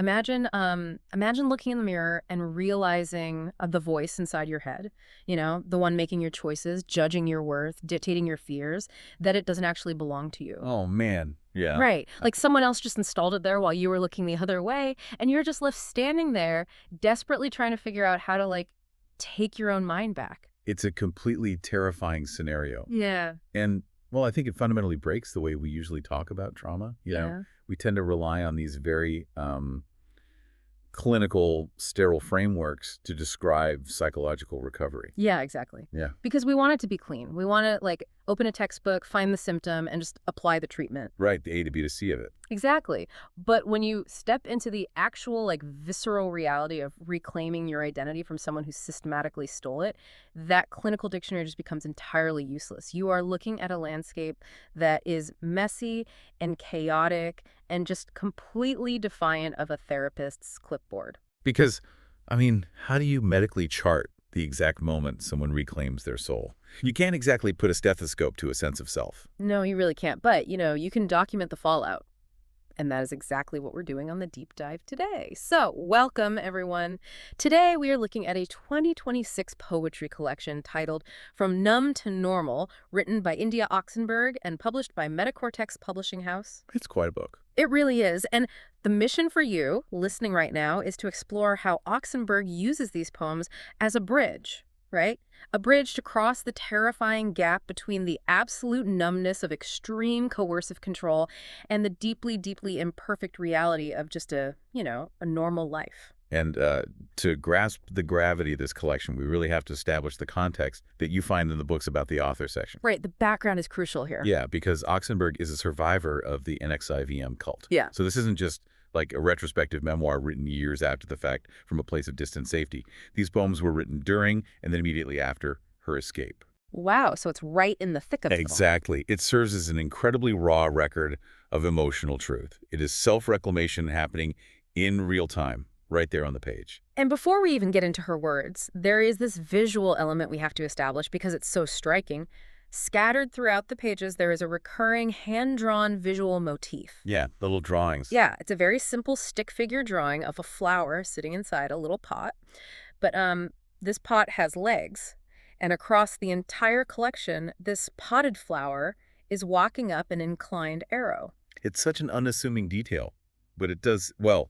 Imagine looking in the mirror and realizing the voice inside your head, the one making your choices, judging your worth, dictating your fears, that it doesn't actually belong to you. Oh, man. Yeah. Right. Like someone else just installed it there while you were looking the other way, and you're just left standing there, desperately trying to figure out how to, take your own mind back. It's a completely terrifying scenario. Yeah. And, well, I think it fundamentally breaks the way we usually talk about trauma. Yeah. We tend to rely on these very clinical, sterile frameworks to describe psychological recovery. Yeah, exactly. Yeah. Because we want it to be clean. We want to, open a textbook, find the symptom, and just apply the treatment. Right, the A to B to C of it. Exactly. But when you step into the actual, visceral reality of reclaiming your identity from someone who systematically stole it, that clinical dictionary just becomes entirely useless. You are looking at a landscape that is messy and chaotic and just completely defiant of a therapist's clipboard. Because, I mean, how do you medically chart the exact moment someone reclaims their soul? You can't exactly put a stethoscope to a sense of self. No, you really can't. But, you can document the fallout. And that is exactly what we're doing on the deep dive today. So, welcome, everyone. Today, we are looking at a 2026 poetry collection titled From Numb to Normal, written by India Oxenberg and published by Metacortex Publishing House. It's quite a book. It really is. And the mission for you, listening right now, is to explore how Oxenberg uses these poems as a bridge, right? A bridge to cross the terrifying gap between the absolute numbness of extreme coercive control and the deeply, deeply imperfect reality of just a normal life. And to grasp the gravity of this collection, we really have to establish the context that you find in the books about the author section. Right, the background is crucial here. Yeah, because Oxenberg is a survivor of the NXIVM cult. Yeah. So this isn't just like a retrospective memoir written years after the fact from a place of distant safety. These poems were written during and then immediately after her escape. Wow, so it's right in the thick of it all. Exactly. It serves as an incredibly raw record of emotional truth. It is self-reclamation happening in real time, right there on the page. And before we even get into her words, there is this visual element we have to establish because it's so striking. Scattered throughout the pages, there is a recurring hand-drawn visual motif. Yeah, little drawings. Yeah, it's a very simple stick figure drawing of a flower sitting inside a little pot. But this pot has legs, and across the entire collection, this potted flower is walking up an inclined arrow. It's such an unassuming detail, but it does, well,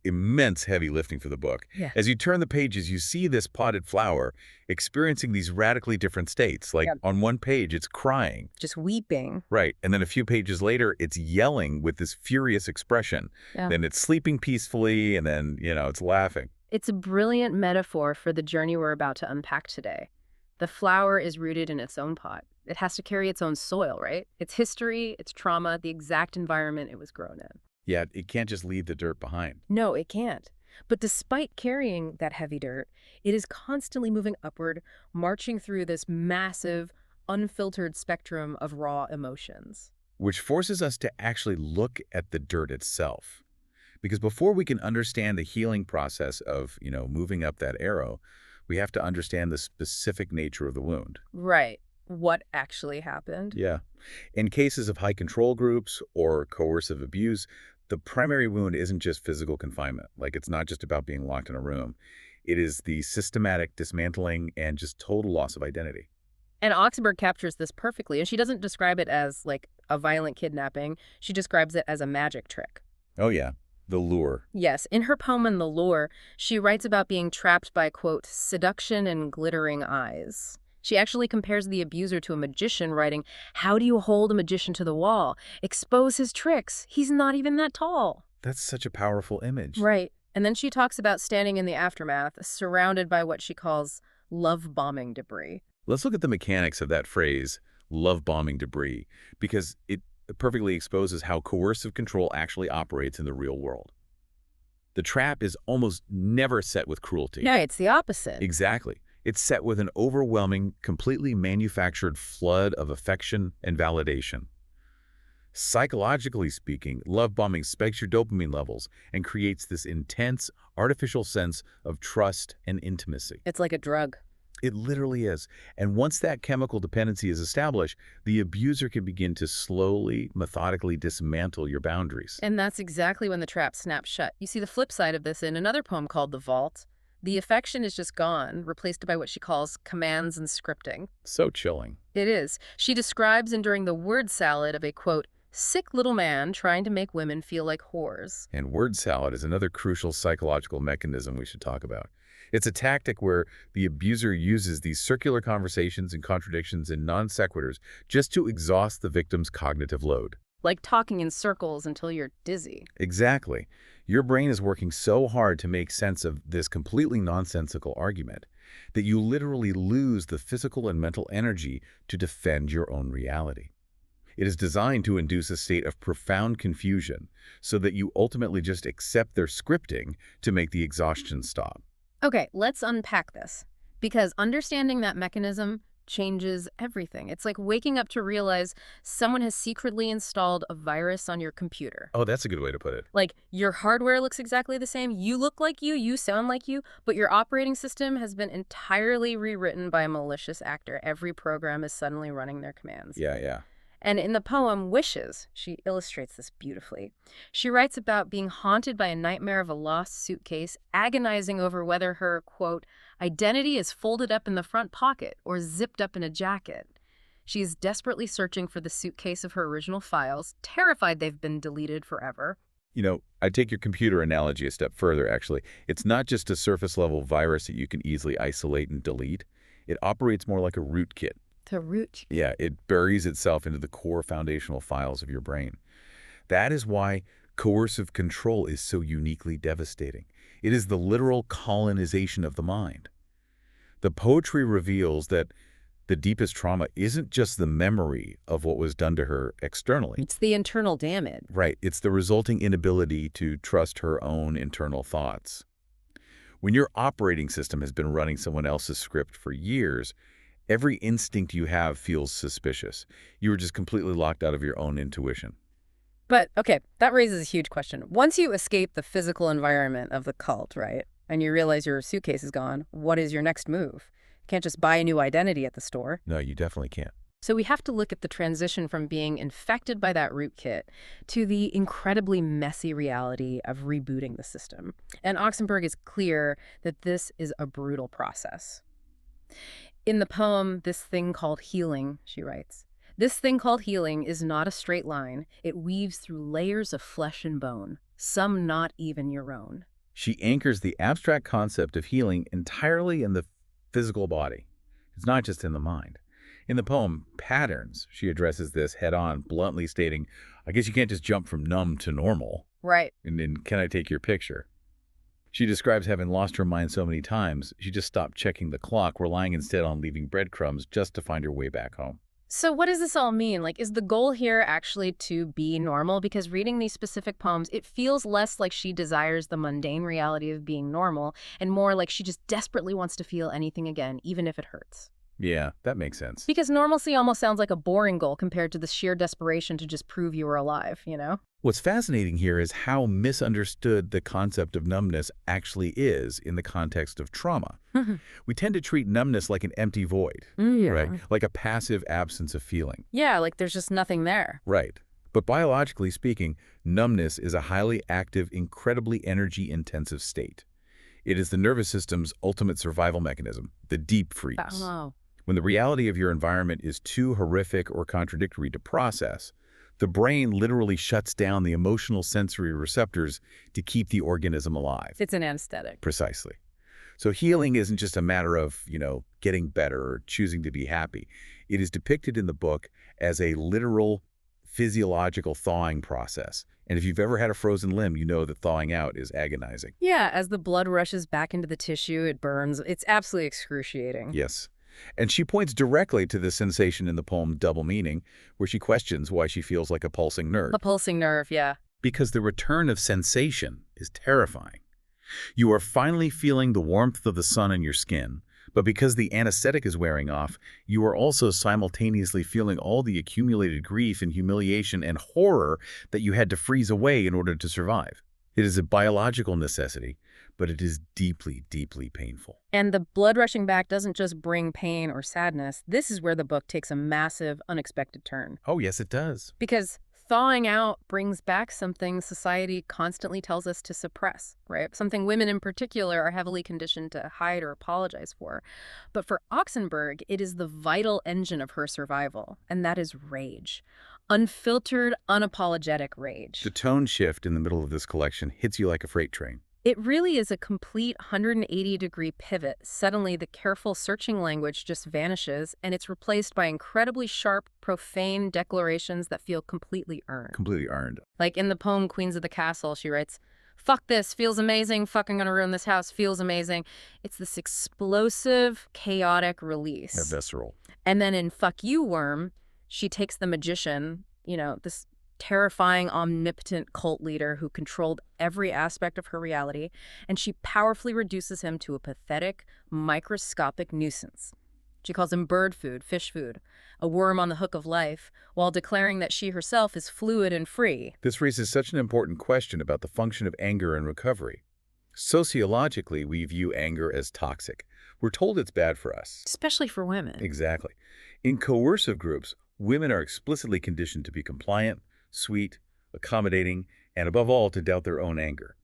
immense heavy lifting for the book. Yeah. As you turn the pages, you see this potted flower experiencing these radically different states. Like on one page, it's crying. Just weeping. Right. And then a few pages later, it's yelling with this furious expression. Yeah. Then it's sleeping peacefully, and then, it's laughing. It's a brilliant metaphor for the journey we're about to unpack today. The flower is rooted in its own pot. It has to carry its own soil, right? Its history, its trauma, the exact environment it was grown in. Yeah, it can't just leave the dirt behind. No, it can't. But despite carrying that heavy dirt, it is constantly moving upward, marching through this massive, unfiltered spectrum of raw emotions. Which forces us to actually look at the dirt itself. Because before we can understand the healing process of, moving up that arrow, we have to understand the specific nature of the wound. Right. What actually happened? Yeah. In cases of high control groups or coercive abuse, the primary wound isn't just physical confinement. It's not just about being locked in a room. It is the systematic dismantling and just total loss of identity. And Oxenberg captures this perfectly, and she doesn't describe it as, a violent kidnapping. She describes it as a magic trick. Oh, yeah. The lure. Yes. In her poem, In the Lure, she writes about being trapped by, quote, seduction and glittering eyes. She actually compares the abuser to a magician, writing, "How do you hold a magician to the wall? Expose his tricks. He's not even that tall." That's such a powerful image. Right. And then she talks about standing in the aftermath, surrounded by what she calls love-bombing debris. Let's look at the mechanics of that phrase, love-bombing debris, because it perfectly exposes how coercive control actually operates in the real world. The trap is almost never set with cruelty. No, it's the opposite. Exactly. It's set with an overwhelming, completely manufactured flood of affection and validation. Psychologically speaking, love bombing spikes your dopamine levels and creates this intense, artificial sense of trust and intimacy. It's like a drug. It literally is. And once that chemical dependency is established, the abuser can begin to slowly, methodically dismantle your boundaries. And that's exactly when the trap snaps shut. You see the flip side of this in another poem called The Vault. The affection is just gone, replaced by what she calls commands and scripting. So chilling. It is. She describes enduring the word salad of a, quote, sick little man trying to make women feel like whores. And word salad is another crucial psychological mechanism we should talk about. It's a tactic where the abuser uses these circular conversations and contradictions and non sequiturs just to exhaust the victim's cognitive load. Like talking in circles until you're dizzy. Exactly. Your brain is working so hard to make sense of this completely nonsensical argument that you literally lose the physical and mental energy to defend your own reality. It is designed to induce a state of profound confusion so that you ultimately just accept their scripting to make the exhaustion stop. Okay, let's unpack this. Because understanding that mechanism changes everything. It's like waking up to realize someone has secretly installed a virus on your computer. Oh, that's a good way to put it. Like, your hardware looks exactly the same, you look like you sound like you, but your operating system has been entirely rewritten by a malicious actor. Every program is suddenly running their commands. Yeah. And in the poem Wishes, she illustrates this beautifully. She writes about being haunted by a nightmare of a lost suitcase, agonizing over whether her, quote, identity is folded up in the front pocket or zipped up in a jacket. She is desperately searching for the suitcase of her original files, terrified they've been deleted forever. You know, I'd take your computer analogy a step further, actually. It's not just a surface-level virus that you can easily isolate and delete. It operates more like a rootkit. The root. Yeah, it buries itself into the core foundational files of your brain. That is why coercive control is so uniquely devastating. It is the literal colonization of the mind. The poetry reveals that the deepest trauma isn't just the memory of what was done to her externally. It's the internal damage. Right, it's the resulting inability to trust her own internal thoughts. When your operating system has been running someone else's script for years, every instinct you have feels suspicious. You are just completely locked out of your own intuition. But, okay, that raises a huge question. Once you escape the physical environment of the cult, right, and you realize your suitcase is gone, what is your next move? You can't just buy a new identity at the store. No, you definitely can't. So we have to look at the transition from being infected by that rootkit to the incredibly messy reality of rebooting the system. And Oxenberg is clear that this is a brutal process. In the poem, This Thing Called Healing, she writes, this thing called healing is not a straight line. It weaves through layers of flesh and bone, some not even your own. She anchors the abstract concept of healing entirely in the physical body. It's not just in the mind. In the poem, Patterns, she addresses this head-on, bluntly stating, I guess you can't just jump from numb to normal. Right. And then, can I take your picture? She describes having lost her mind so many times, she just stopped checking the clock, relying instead on leaving breadcrumbs just to find her way back home. So what does this all mean? Like, is the goal here actually to be normal? Because reading these specific poems, it feels less like she desires the mundane reality of being normal and more like she just desperately wants to feel anything again, even if it hurts. Yeah, that makes sense. Because normalcy almost sounds like a boring goal compared to the sheer desperation to just prove you were alive, you know? What's fascinating here is how misunderstood the concept of numbness actually is in the context of trauma. We tend to treat numbness like an empty void, right? Like a passive absence of feeling. Yeah, like there's just nothing there. Right. But biologically speaking, numbness is a highly active, incredibly energy-intensive state. It is the nervous system's ultimate survival mechanism, the deep freeze. Oh. When the reality of your environment is too horrific or contradictory to process, the brain literally shuts down the emotional sensory receptors to keep the organism alive. It's an anesthetic. Precisely. So healing isn't just a matter of, getting better or choosing to be happy. It is depicted in the book as a literal physiological thawing process. And if you've ever had a frozen limb, you know that thawing out is agonizing. Yeah, as the blood rushes back into the tissue, it burns. It's absolutely excruciating. Yes. And she points directly to the sensation in the poem Double Meaning, where she questions why she feels like a pulsing nerve. A pulsing nerve, yeah. Because the return of sensation is terrifying. You are finally feeling the warmth of the sun in your skin, but because the anesthetic is wearing off, you are also simultaneously feeling all the accumulated grief and humiliation and horror that you had to freeze away in order to survive. It is a biological necessity, but it is deeply, deeply painful. And the blood rushing back doesn't just bring pain or sadness. This is where the book takes a massive, unexpected turn. Oh, yes, it does. Because thawing out brings back something society constantly tells us to suppress, right? Something women in particular are heavily conditioned to hide or apologize for. But for Oxenberg, it is the vital engine of her survival, and that is rage. Unfiltered, unapologetic rage. The tone shift in the middle of this collection hits you like a freight train. It really is a complete 180-degree pivot. Suddenly, the careful searching language just vanishes, and it's replaced by incredibly sharp, profane declarations that feel completely earned. Completely earned. Like in the poem Queens of the Castle, she writes, "Fuck this, feels amazing, fucking gonna ruin this house, feels amazing." It's this explosive, chaotic release. Yeah, visceral. And then in Fuck You, Worm, she takes the magician, this terrifying, omnipotent cult leader who controlled every aspect of her reality, and she powerfully reduces him to a pathetic, microscopic nuisance. She calls him bird food, fish food, a worm on the hook of life, while declaring that she herself is fluid and free. This raises such an important question about the function of anger and recovery. Sociologically, we view anger as toxic. We're told it's bad for us. Especially for women. Exactly. In coercive groups, women are explicitly conditioned to be compliant, sweet, accommodating, and above all, to doubt their own anger.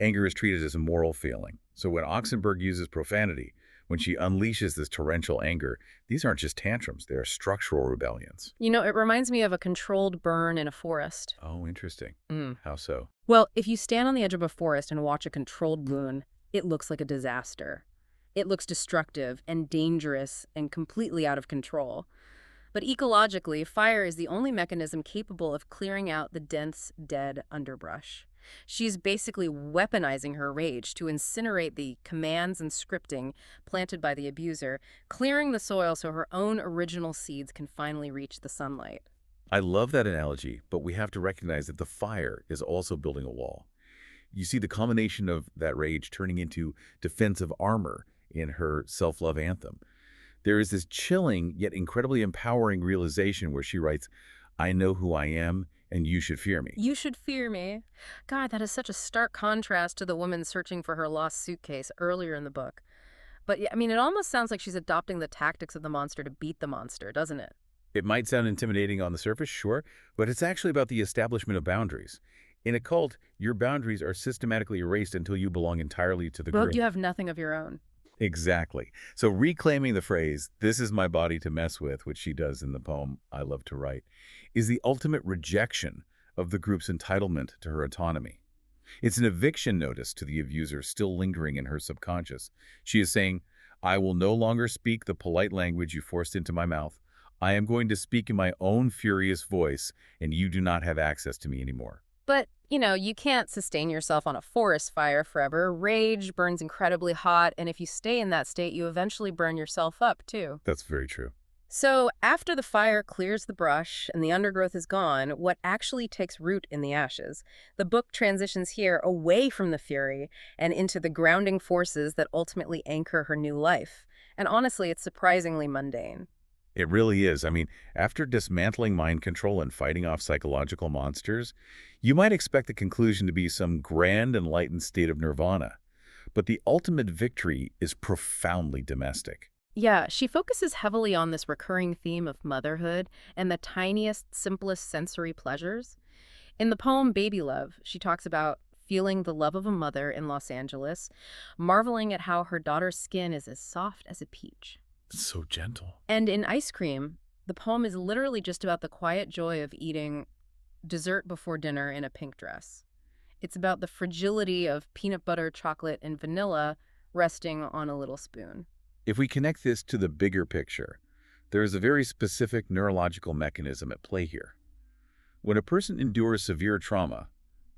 Anger is treated as a moral feeling. So when Oxenberg uses profanity, when she unleashes this torrential anger, these aren't just tantrums, they are structural rebellions. It reminds me of a controlled burn in a forest. Oh, interesting. Mm. How so? Well, if you stand on the edge of a forest and watch a controlled burn, it looks like a disaster. It looks destructive and dangerous and completely out of control. But ecologically, fire is the only mechanism capable of clearing out the dense, dead underbrush. She's basically weaponizing her rage to incinerate the commands and scripting planted by the abuser, clearing the soil so her own original seeds can finally reach the sunlight. I love that analogy, but we have to recognize that the fire is also building a wall. You see the combination of that rage turning into defensive armor in her self-love anthem. There is this chilling yet incredibly empowering realization where she writes, "I know who I am, and you should fear me." You should fear me. God, that is such a stark contrast to the woman searching for her lost suitcase earlier in the book. But yeah, it almost sounds like she's adopting the tactics of the monster to beat the monster, doesn't it? It might sound intimidating on the surface, sure, but it's actually about the establishment of boundaries. In a cult, your boundaries are systematically erased until you belong entirely to the Well, group. you have nothing of your own. Exactly. So reclaiming the phrase, "This is my body to mess with," which she does in the poem I Love to Write, is the ultimate rejection of the group's entitlement to her autonomy. It's an eviction notice to the abuser still lingering in her subconscious. She is saying, "I will no longer speak the polite language you forced into my mouth. I am going to speak in my own furious voice, and you do not have access to me anymore." But, you can't sustain yourself on a forest fire forever. Rage burns incredibly hot, and if you stay in that state, you eventually burn yourself up, too. That's very true. So after the fire clears the brush and the undergrowth is gone, what actually takes root in the ashes? The book transitions here away from the fury and into the grounding forces that ultimately anchor her new life. And honestly, it's surprisingly mundane. It really is. After dismantling mind control and fighting off psychological monsters, you might expect the conclusion to be some grand enlightened state of nirvana. But the ultimate victory is profoundly domestic. Yeah, she focuses heavily on this recurring theme of motherhood and the tiniest, simplest sensory pleasures. In the poem Baby Love, she talks about feeling the love of a mother in Los Angeles, marveling at how her daughter's skin is as soft as a peach. It's so gentle. And in Ice Cream, the poem is literally just about the quiet joy of eating dessert before dinner in a pink dress. It's about the fragility of peanut butter, chocolate, and vanilla resting on a little spoon. If we connect this to the bigger picture, there is a very specific neurological mechanism at play here. When a person endures severe trauma,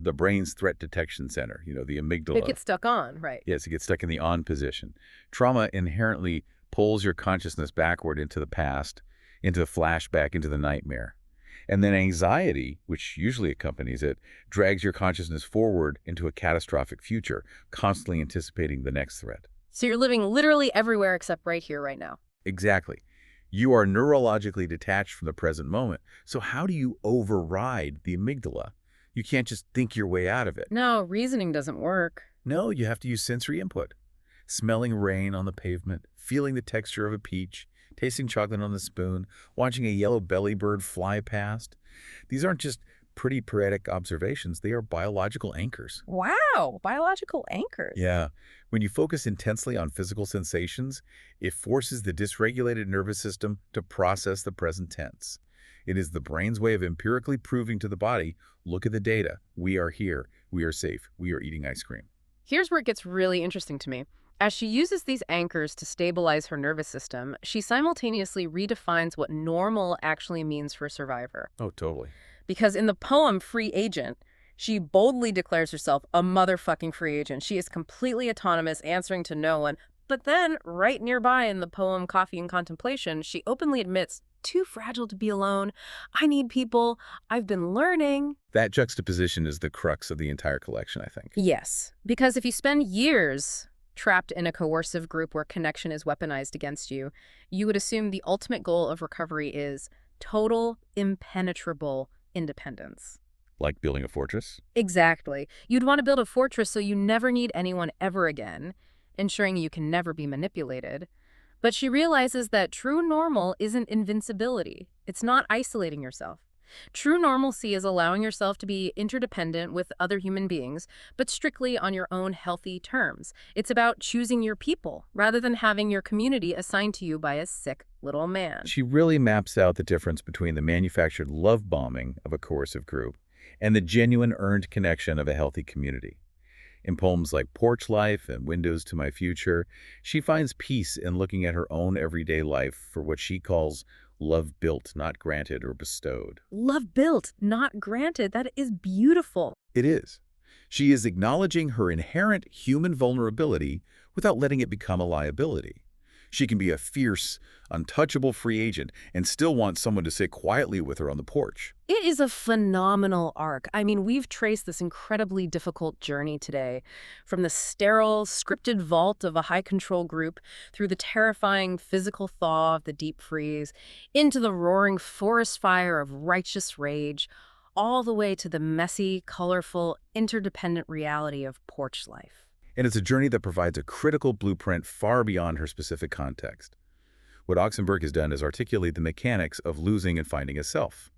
the brain's threat detection center, the amygdala. It gets stuck on, right? Yes, it gets stuck in the on position. Trauma inherently pulls your consciousness backward into the past, into the flashback, into the nightmare. And then anxiety, which usually accompanies it, drags your consciousness forward into a catastrophic future, constantly anticipating the next threat. So you're living literally everywhere except right here, right now. Exactly. You are neurologically detached from the present moment. So how do you override the amygdala? You can't just think your way out of it. No, reasoning doesn't work. No, you have to use sensory input. Smelling rain on the pavement, feeling the texture of a peach, tasting chocolate on the spoon, watching a yellow belly bird fly past. These aren't just pretty poetic observations, they are biological anchors. Wow, biological anchors. Yeah, when you focus intensely on physical sensations, it forces the dysregulated nervous system to process the present tense. It is the brain's way of empirically proving to the body, look at the data, we are here, we are safe, we are eating ice cream. Here's where it gets really interesting to me. As she uses these anchors to stabilize her nervous system, she simultaneously redefines what normal actually means for a survivor. Oh, totally. Because in the poem Free Agent, she boldly declares herself a motherfucking free agent. She is completely autonomous, answering to no one. But then, right nearby in the poem Coffee and Contemplation, she openly admits, too fragile to be alone. I need people. I've been learning. That juxtaposition is the crux of the entire collection, I think. Yes, because if you spend years trapped in a coercive group where connection is weaponized against you, you would assume the ultimate goal of recovery is total, impenetrable independence. Like building a fortress? Exactly. You'd want to build a fortress so you never need anyone ever again, ensuring you can never be manipulated. But she realizes that true normal isn't invincibility. It's not isolating yourself. True normalcy is allowing yourself to be interdependent with other human beings, but strictly on your own healthy terms. It's about choosing your people, rather than having your community assigned to you by a sick little man. She really maps out the difference between the manufactured love bombing of a coercive group and the genuine earned connection of a healthy community. In poems like Porch Life and Windows to My Future, she finds peace in looking at her own everyday life for what she calls love built, not granted or bestowed. Love built, not granted. That is beautiful. It is. She is acknowledging her inherent human vulnerability without letting it become a liability. She can be a fierce, untouchable free agent and still want someone to sit quietly with her on the porch. It is a phenomenal arc. I mean, we've traced this incredibly difficult journey today, from the sterile, scripted vault of a high-control group through the terrifying physical thaw of the deep freeze, into the roaring forest fire of righteous rage, all the way to the messy, colorful, interdependent reality of porch life. And it's a journey that provides a critical blueprint far beyond her specific context. What Oxenberg has done is articulate the mechanics of losing and finding a self.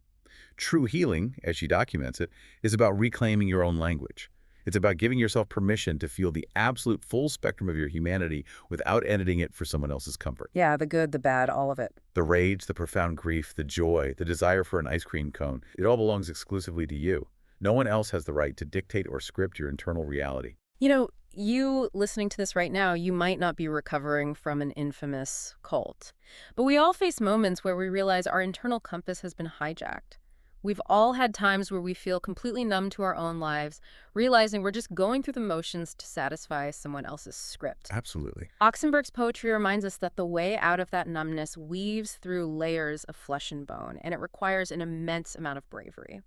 True healing, as she documents it, is about reclaiming your own language. It's about giving yourself permission to feel the absolute full spectrum of your humanity without editing it for someone else's comfort. Yeah, the good, the bad, all of it. The rage, the profound grief, the joy, the desire for an ice cream cone, it all belongs exclusively to you. No one else has the right to dictate or script your internal reality. You know, you listening to this right now, you might not be recovering from an infamous cult. But we all face moments where we realize our internal compass has been hijacked. We've all had times where we feel completely numb to our own lives, realizing we're just going through the motions to satisfy someone else's script. Absolutely. Oxenberg's poetry reminds us that the way out of that numbness weaves through layers of flesh and bone, and it requires an immense amount of bravery.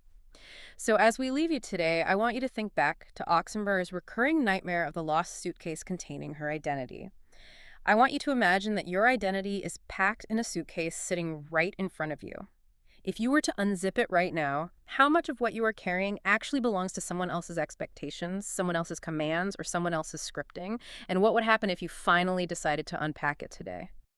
So as we leave you today, I want you to think back to Oxenberg's recurring nightmare of the lost suitcase containing her identity. I want you to imagine that your identity is packed in a suitcase sitting right in front of you. If you were to unzip it right now, how much of what you are carrying actually belongs to someone else's expectations, someone else's commands, or someone else's scripting? And what would happen if you finally decided to unpack it today?